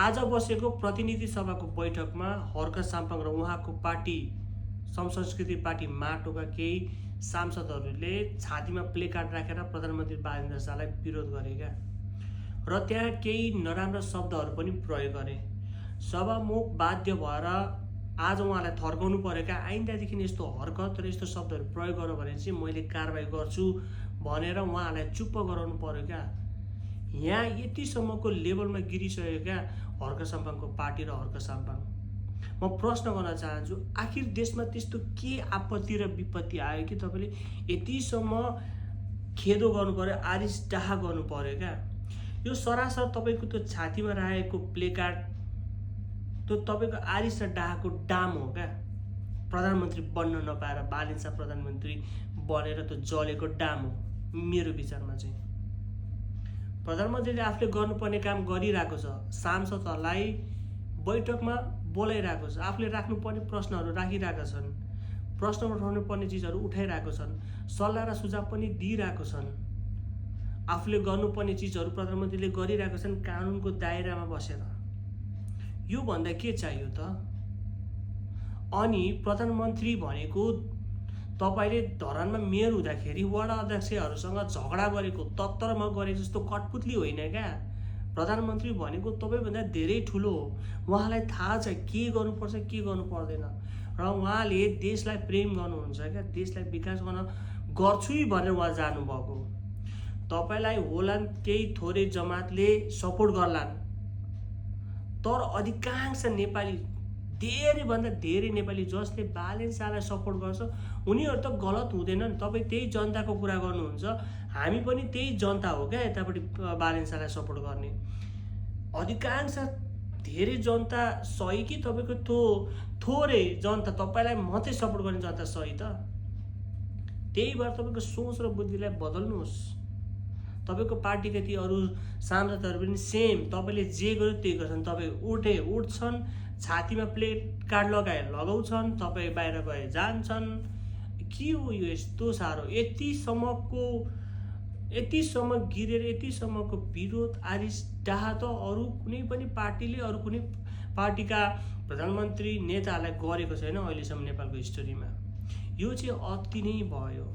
आज बसेको प्रतिनिधि सभाको बैठकमा हर्क साम्पाङ र उहाँको पार्टी संस्कृति पार्टी माटोका केही सांसदहरूले छातीमा प्लेकार्ड राखेर प्रधानमन्त्री बालेन्द्र शाहलाई विरोध गरेका र त्यहाँ केही नराम्रा शब्दहरू पनि प्रयोग गरे। सभामुख बाध्य भएर आज उहाँलाई थर्काउनु परेका आइन्दादेखि यस्तो हरकत र यस्तो शब्दहरू प्रयोग गर्नु भने चाहिँ मैले कारबाही गर्छु भनेर उहाँलाई चुप्प गराउनु पर्यो क्या। यहाँ यतिसम्मको लेभलमा गिरिसकेका हर्क साम्पाङको पार्टी र हर्क साम्पाङ, म प्रश्न गर्न चाहन्छु, आखिर देशमा त्यस्तो के आपत्ति र विपत्ति आयो कि तपाईँले यतिसम्म खेदो गर्नु पर्यो, आरिस डाहा गर्नु पर्यो क्या। यो सरासर तपाईँको त्यो छातीमा राखेको प्लेकार्ड त्यो तपाईँको आरिस र डाहाको डाम हो क्या। प्रधानमन्त्री बन्न नपाएर बालेन शाह प्रधानमन्त्री बनेर त्यो जलेको डाम हो मेरो विचारमा चाहिँ। प्रधानमन्त्रीले आफूले गर्नुपर्ने काम गरिरहेको छ, सांसदहरूलाई बैठकमा बोलाइरहेको छ, आफूले राख्नुपर्ने प्रश्नहरू राखिरहेका छन्, प्रश्न उठाउनु पर्ने चिजहरू उठाइरहेको छन्, सल्लाह र सुझाव पनि दिइरहेको छन्, आफूले गर्नुपर्ने चिजहरू प्रधानमन्त्रीले गरिरहेका छन् कानुनको दायरामा बसेर। यो भन्दा के चाहियो त? अनि प्रधानमन्त्री भनेको तपाईले धरानमा मेयर हुँदाखेरि वडा अध्यक्षहरूसँग झगडा गरेको तत्तरमा गरे जस्तो कटपुतली होइन क्या। प्रधानमन्त्री भनेको तपाईँभन्दा धेरै ठुलो हो, उहाँलाई थाहा छ के गर्नुपर्छ के गर्नु पर्दैन र उहाँले देशलाई प्रेम गर्नुहुन्छ क्या, देशलाई विकास गर्छु भनेर उहाँ जानुभएको। तपाईँलाई होलान् केही थोरै जमातले सपोर्ट गर्लान्, तर अधिकांश नेपाली, धेरैभन्दा धेरै नेपाली जसले बालेन शाहलाई सपोर्ट गर्छ उनीहरू त गलत हुँदैनन्। तपाईँ त्यही जनताको कुरा गर्नुहुन्छ, हामी पनि त्यही जनता हो क्या यतापट्टि बालेन शाहलाई सपोर्ट गर्ने। अधिकांश धेरै जनता सही कि तपाईँको त्यो थोरै जनता तपाईँलाई मात्रै सपोर्ट गर्ने जनता सही त? त्यही भएर तपाईँको सोच र बुद्धिलाई बदल्नुहोस्। तपाईँको पार्टीका ती अरू सांसदहरू पनि सेम, तपाईँले जे गर्यो त्यही गर्छन्। तपाईँ उठ्छन्, छातीमा प्लेट कार्ड लगाए लगाउँछन्, तपाईँ बाहिर गए जान्छन्। के हो यो यस्तो साह्रो? यतिसम्म गिरेर यतिसम्मको विरोध आरिस डाहा त अरू कुनै पनि पार्टीले, अरू कुनै पार्टीका प्रधानमन्त्री नेताहरूलाई गरेको छैन अहिलेसम्म नेपालको हिस्टोरीमा। यो चाहिँ अति नै भयो।